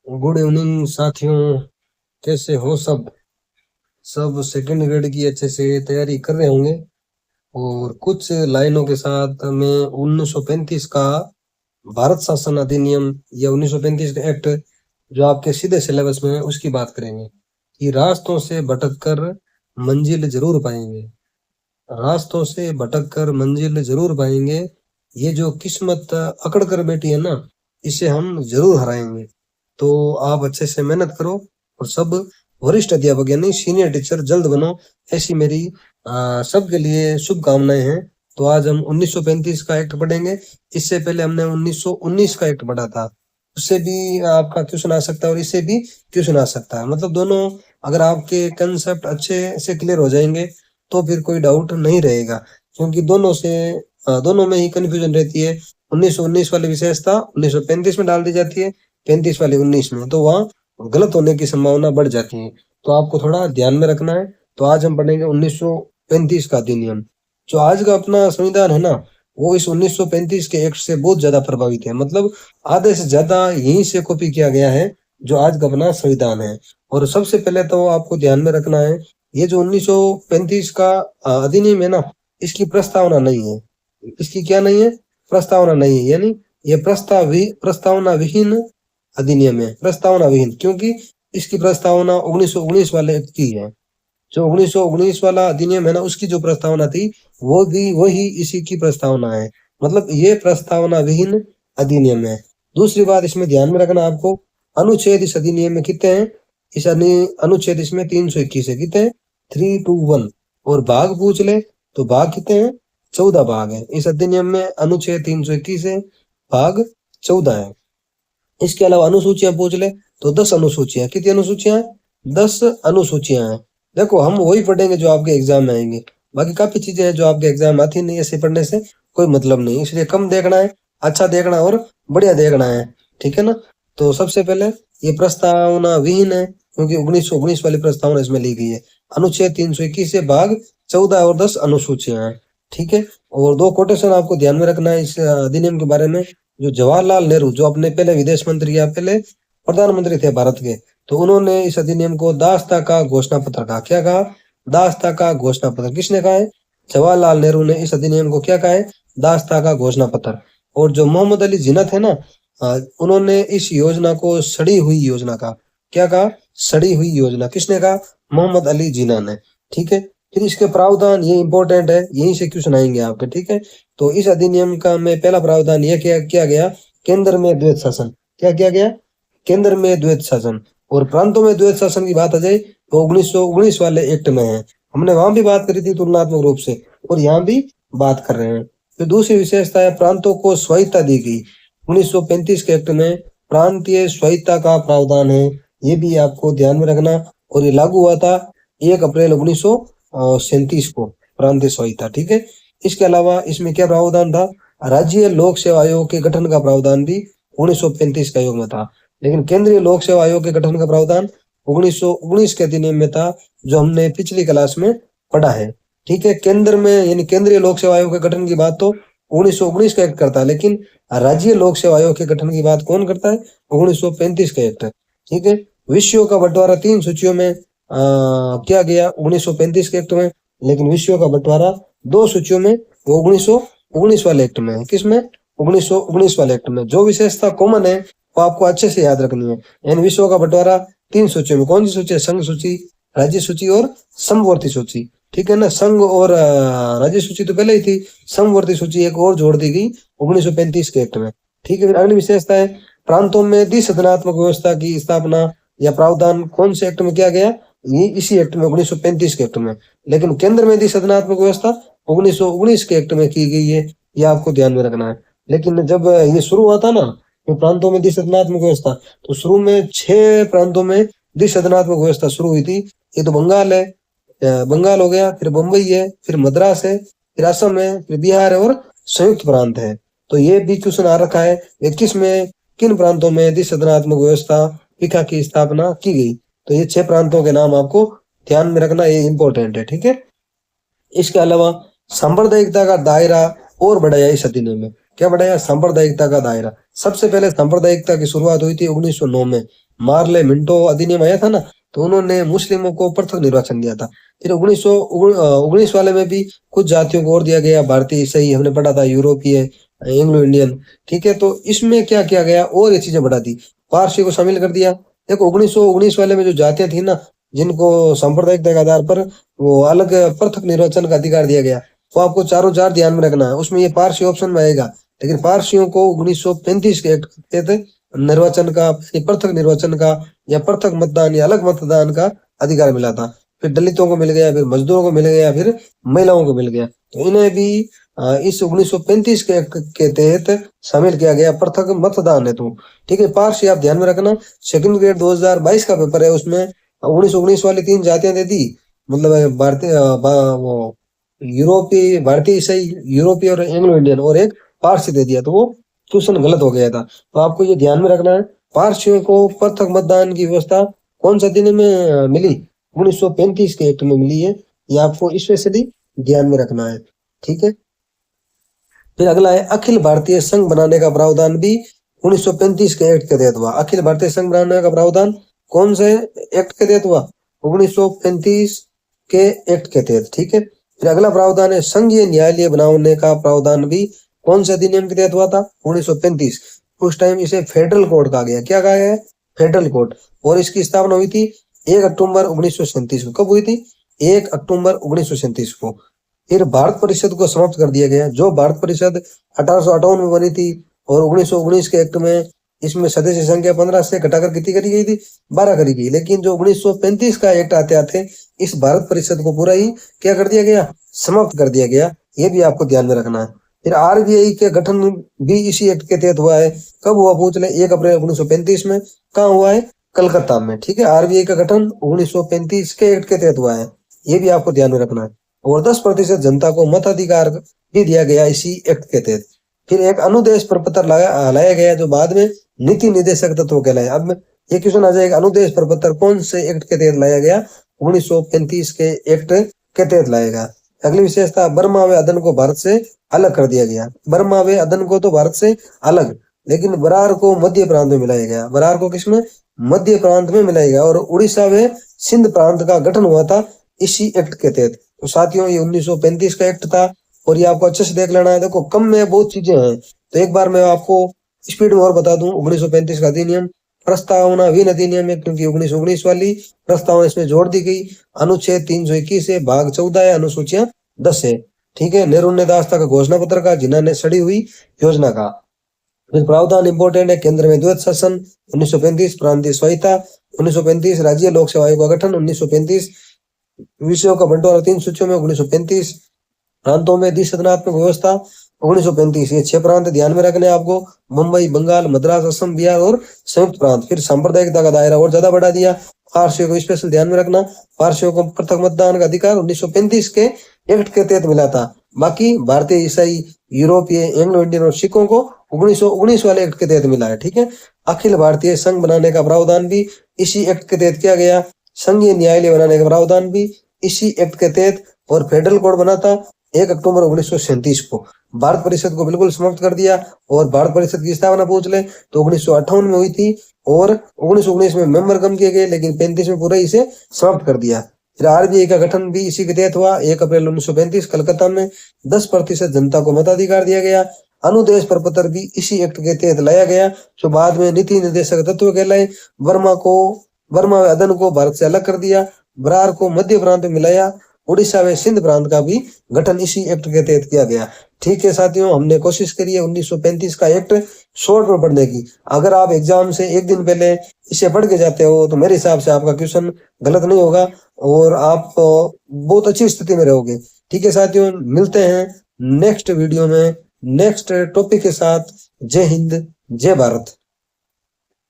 Good evening साथियों, कैसे हो सब। सब सेकंड ग्रेड की अच्छे से तैयारी कर रहे होंगे और कुछ लाइनों के साथ मैं 1935 का भारत शासन अधिनियम या 1935 का एक्ट जो आपके सीधे सिलेबस में है उसकी बात करेंगे कि रास्तों से भटक कर मंजिल जरूर पाएंगे। रास्तों से भटक कर मंजिल जरूर पाएंगे। ये जो किस्मत अकड़ कर बैठी है ना, इसे हम जरूर हराएंगे। तो आप अच्छे से मेहनत करो और सब वरिष्ठ अध्यापक यानी सीनियर टीचर जल्द बनो, ऐसी मेरी सबके लिए शुभकामनाएं हैं। तो आज हम 1935 का एक्ट पढ़ेंगे। इससे पहले हमने 1919 का एक्ट पढ़ा था। उससे भी आपका क्वेश्चन आ सकता है और इससे भी क्वेश्चन आ सकता है। मतलब दोनों अगर आपके कंसेप्ट अच्छे से क्लियर हो जाएंगे तो फिर कोई डाउट नहीं रहेगा, क्योंकि दोनों में ही कंफ्यूजन रहती है। 1919 वाली विशेषता 1935 में डाल दी जाती है, 35 वाली 19 में, तो वहाँ गलत होने की संभावना बढ़ जाती है। तो आपको थोड़ा ध्यान में रखना है। तो आज हम पढ़ेंगे 1935 का अधिनियम। जो आज का अपना संविधान है ना, वो इस 1935 के एक्ट से बहुत ज्यादा प्रभावित है। मतलब आधे से ज्यादा यहीं से कॉपी किया गया है जो आज का अपना संविधान है। और सबसे पहले तो आपको ध्यान में रखना है, ये जो 1935 का अधिनियम है ना, इसकी प्रस्तावना नहीं है। इसकी क्या नहीं है? प्रस्तावना नहीं है, यानी ये प्रस्तावना विहीन अधिनियम है। प्रस्तावना विहीन क्योंकि इसकी प्रस्तावना 1919 वाले एक्ट की है। जो 1919 वाला अधिनियम है ना, उसकी जो प्रस्तावना थी वो भी वही इसी की प्रस्तावना है। मतलब ये प्रस्तावना विहीन अधिनियम है। दूसरी बात इसमें ध्यान में रखना आपको, अनुच्छेद इस अधिनियम में कितने हैं? अनुच्छेद इसमें 321 है। कितने हैं? 321। और भाग पूछ ले तो भाग कितने हैं? 14 भाग है इस अधिनियम में। अनुच्छेद 321 है, भाग 14 है। इसके अलावा अनुसूचियां पूछ ले तो 10 अनुसूचियां। कितनी अनुसूचियां? 10 अनुसूचियां हैं। देखो हम वही पढ़ेंगे जो आपके एग्जाम में आएंगे। बाकी काफी चीजें हैं जो आपके एग्जाम में आती नहीं, ऐसे पढ़ने से कोई मतलब नहीं। इसलिए कम देखना है, अच्छा देखना और बढ़िया देखना है। ठीक है ना? तो सबसे पहले ये प्रस्तावना विहीन है क्योंकि 1919 वाली प्रस्तावना इसमें ली गई है। अनुच्छेद 321 से भाग 14 और 10 अनुसूचियां हैं। ठीक है। और दो कोटेशन आपको ध्यान में रखना है इस अधिनियम के बारे में। जो जवाहरलाल नेहरू, जो अपने पहले विदेश मंत्री या पहले प्रधानमंत्री थे भारत के, तो उन्होंने इस अधिनियम को दास्ता का घोषणा पत्र कहा। क्या कहा? दास्ता का घोषणा पत्र। किसने कहा है? जवाहरलाल नेहरू ने इस अधिनियम को क्या कहा है? दास्ता का घोषणा पत्र। और जो मोहम्मद अली जिन्ना थे ना, उन्होंने इस योजना को सड़ी हुई योजना कहा। क्या कहा? सड़ी हुई योजना। किसने कहा? मोहम्मद अली जिन्ना ने। ठीक है। फिर इसके प्रावधान, ये इंपॉर्टेंट है, यहीं से क्वेश्चन आएंगे आपके। ठीक है। तो इस अधिनियम का में पहला प्रावधान यह क्या किया गया? केंद्र में द्वैत शासन। क्या किया गया? केंद्र में द्वैत शासन। और प्रांतों में द्वैत शासन की बात आ जाए तो 1919 वाले एक्ट में है। हमने वहां भी बात करी थी तुलनात्मक रूप से, और यहाँ भी बात कर रहे हैं। फिर दूसरी विशेषता है, प्रांतों को स्वायत्ता दी गई। 1935 के एक्ट में प्रांतीय स्वायत्ता का प्रावधान है, ये भी आपको ध्यान में रखना। और ये लागू हुआ था 1 अप्रैल 1937 को, प्रांतीय स्वायत्ता। ठीक है। इसके अलावा इसमें क्या प्रावधान था? राज्य लोक सेवा आयोग के गठन का प्रावधान भी 1935 का आयोग में था। लेकिन केंद्रीय लोक सेवा आयोग के गठन का प्रावधान 1919 के अधिनियम में था, जो हमने पिछली क्लास में पढ़ा है। ठीक है। केंद्र में यानी केंद्रीय लोक सेवा आयोग के गठन की बात तो 1919 का एक्ट करता है, लेकिन राज्य लोक सेवा आयोग के गठन की बात कौन करता है? 1935 का एक्ट। ठीक है। विषयों का बंटवारा 3 सूचियों में किया गया 1935 के एक्ट में, लेकिन विषयों का बंटवारा 2 सूचियों में, वो 1919 वाले एक्ट में है। किसमें? 1919 वाले एक्ट में। जो विशेषता कॉमन है वो आपको अच्छे से याद रखनी है। यानी विषयों का बंटवारा 3 सूचियों में। कौन सी सूची है? संघ सूची, राज्य सूची और समवर्ती सूची। ठीक है ना? संघ और राज्य सूची तो पहले ही थी, समवर्ती सूची एक और जोड़ दी गई 1935 के एक्ट में। ठीक है। फिर अगली विशेषता है, प्रांतों में द्विसदनात्मक व्यवस्था की स्थापना या प्रावधान कौन से एक्ट में किया गया? ये इसी एक्ट में, 1935 के एक्ट में। लेकिन केंद्र में द्विसदनात्मक व्यवस्था 1919 के एक्ट में की गई है, ये आपको ध्यान में रखना है। लेकिन जब ये शुरू हुआ था ना, तो प्रांतों में द्विसदनात्मक व्यवस्था, तो शुरू में 6 प्रांतों में द्विसदनात्मक व्यवस्था शुरू हुई थी। ये तो बंगाल है, बंगाल हो गया, फिर बम्बई है, फिर मद्रास है, फिर असम है, फिर बिहार है और संयुक्त प्रांत है। तो ये भी क्वेश्चन आ रखा है, 21 में किन प्रांतों में द्विसदनात्मक व्यवस्था पिका की स्थापना की गई? तो ये 6 प्रांतों के नाम आपको ध्यान में रखना, ये इंपॉर्टेंट है। ठीक है। इसके अलावा सांप्रदायिकता का दायरा और बढ़ाया इस अधिनियम में। क्या बढ़ाया, सांप्रदायिकता का दायरा। सबसे पहले सांप्रदायिकता की शुरुआत हुई थी 1909 में, मार्ले मिंटो अधिनियम आया था ना, तो उन्होंने मुस्लिमों को पृथक निर्वाचन दिया था। फिर 1919 वाले में भी कुछ जातियों को और दिया गया, भारतीय ईसाई हमने पढ़ा था, यूरोपीय, एंग्लो इंडियन, ठीक है। तो इसमें क्या किया गया, और ये चीजें बढ़ा दी, पारसी को शामिल कर दिया। देखो 1919 वाले में जो जातियां थी ना, जिनको सांप्रदायिकता के आधार पर वो अलग पृथक निर्वाचन का अधिकार दिया गया, वो आपको चारों चार ध्यान में रखना है। उसमें ये पारसी ऑप्शन में आएगा, लेकिन पारसियों को 1935 के एक्ट के तहत निर्वाचन का, पृथक निर्वाचन का या पृथक मतदान या अलग मतदान का अधिकार मिला था। फिर दलितों को मिल गया, फिर मजदूरों को मिल गया, फिर महिलाओं को मिल गया। तो इन्हें भी इस 1935 के एक्ट के तहत शामिल किया गया पृथक मतदान हेतु, ठीक है। पारसी आप ध्यान में रखना, सेकंड ग्रेड 2022 का पेपर है, उसमें 1919 वाली 3 जातियां दे दी, मतलब भारतीय वो यूरोपीय, भारतीय ईसाई, यूरोपीय और एंग्लो इंडियन, और एक पारसी दे दिया, तो वो क्वेश्चन गलत हो गया था। तो आपको ये ध्यान में रखना है, पारसियों को पृथक मतदान की व्यवस्था कौन सा दिन में मिली, 1935 के एक्ट में मिली है, ये आपको स्पेशली ध्यान में रखना है, ठीक है। फिर अगला है अखिल भारतीय संघ बनाने का प्रावधान भी 1935 के एक्ट के तहत हुआ। अखिल भारतीय संघ बनाने का प्रावधान कौन से एक्ट के तहत हुआ, 1935 के एक्ट के तहत, ठीक है। फिर अगला प्रावधान है संघीय न्यायालय बनाने का प्रावधान भी कौन से अधिनियम के तहत हुआ था, 1935। उस टाइम इसे फेडरल कोर्ट कहा गया। क्या कहा गया है, फेडरल कोर्ट। और इसकी स्थापना हुई थी 1 अक्टूबर 1937 को। कब हुई थी, 1 अक्टूबर 1937 को। फिर भारत परिषद को समाप्त कर दिया गया। जो भारत परिषद 1858 में बनी थी और 1919 के एक्ट में इसमें सदस्य संख्या 15 से घटाकर कितनी करी गई थी, 12 करी गई। लेकिन जो 1935 का एक्ट आते आते इस भारत परिषद को पूरा ही क्या कर दिया गया, समाप्त कर दिया गया। ये भी आपको ध्यान में रखना है। फिर आरबीआई के गठन भी इसी एक्ट के तहत हुआ है। कब हुआ पूछ ले, 1 अप्रैल 1935 में। कहाँ हुआ है, कलकत्ता में, ठीक है। आरबीआई का गठन 1935 के एक्ट के तहत हुआ है, ये भी आपको ध्यान में रखना है। और 10% जनता को मताधिकार भी दिया गया इसी एक्ट के तहत। फिर एक अनुदेश प्रपत्र लाया गया जो बाद में नीति निर्देशक तत्व कहलाया। अब ये क्वेश्चन आ जाएगा, अनुदेश प्रपत्र कौन से एक्ट के तहत लाया गया, 1935 के एक्ट के तहत लाया गया। अगली विशेषता, बर्मा व अदन को भारत से अलग कर दिया गया। बर्मा व अदन को तो भारत से अलग, लेकिन बरार को मध्य प्रांत में मिलाया गया। बरार को किसमें, मध्य प्रांत में मिलाया गया। और उड़ीसा व सिंध प्रांत का गठन हुआ था इसी एक्ट के तहत। तो साथियों ये 1935 का एक्ट था, और ये आपको अच्छे से देख लेना है। देखो कम में बहुत चीजें हैं, तो एक बार मैं आपको स्पीड में और बता दूं। 1935 का अधिनियम प्रस्तावना विन अधिनियम है, क्योंकि 1919 वाली प्रस्तावना इसमें जोड़ दी गई। अनुच्छेद 321 है, भाग 14 है, अनुसूचियां 10 है, ठीक है। नेहरू ने दास का घोषणा पत्र का, जिन्ना ने सड़ी हुई योजना का। फिर प्रावधान इंपोर्टेंट है, केंद्र में द्वैत शासन 1935, प्रांतीय स्वायत्ता 1935, राज्य लोक सेवा आयोग का गठन 1935, विषयों का बंटवारा 3 सूचियों में 1935, प्रांतों में द्विसदनात्मक व्यवस्था 1935। ये 6 प्रांत ध्यान में रखने आपको, मुंबई, बंगाल, मद्रास, असम, बिहार और संयुक्त प्रांत। फिर सांप्रदायिकता का दायरा और ज्यादा बढ़ा दिया। पारसियों को स्पेशल ध्यान में रखना, पारसियों को पृथक मतदान का अधिकार 1935 के एक्ट के तहत मिला था। बाकी भारतीय, ईसाई, यूरोपीय, एंग्लो इंडियन और सिखों को 1919 वाले एक्ट के तहत मिला है, ठीक है। अखिल भारतीय संघ बनाने का प्रावधान भी इसी एक्ट के तहत किया गया। संघीय न्यायालय बनाने का प्रावधान भी इसी एक्ट के तहत। और फेडरल कोड बना था 1 अक्टूबर 1937 को। भारत परिषद को बिल्कुल समाप्त कर दिया। और भारत परिषद की स्थापना पूछ ले तो 1958 में हुई थी, और 1919 में मेंबर कम किए गए, लेकिन 35 में पूरा इसे समाप्त कर दिया। फिर आरबीआई का गठन भी इसी के तहत हुआ, 1 अप्रैल 1935 कलकत्ता में। 10% जनता को मताधिकार दिया गया। अनुदेश प्रपत्र भी इसी एक्ट के तहत लाया गया, जो बाद में नीति निर्देशक तत्व कहलाए। बर्मा व अदन को भारत से अलग कर दिया। बरार को मध्य प्रांत में मिलाया। उड़ीसा व सिंध प्रांत का भी गठन इसी एक्ट के तहत किया गया, ठीक है। साथियों हमने कोशिश करी है 1935 का एक्ट शॉर्ट में पढ़ने की। अगर आप एग्जाम से एक दिन पहले इसे पढ़ के जाते हो तो मेरे हिसाब से आपका क्वेश्चन गलत नहीं होगा, और आप बहुत अच्छी स्थिति में रहोगे, ठीक है। साथियों मिलते हैं नेक्स्ट वीडियो में नेक्स्ट टॉपिक के साथ। जय हिंद, जय भारत।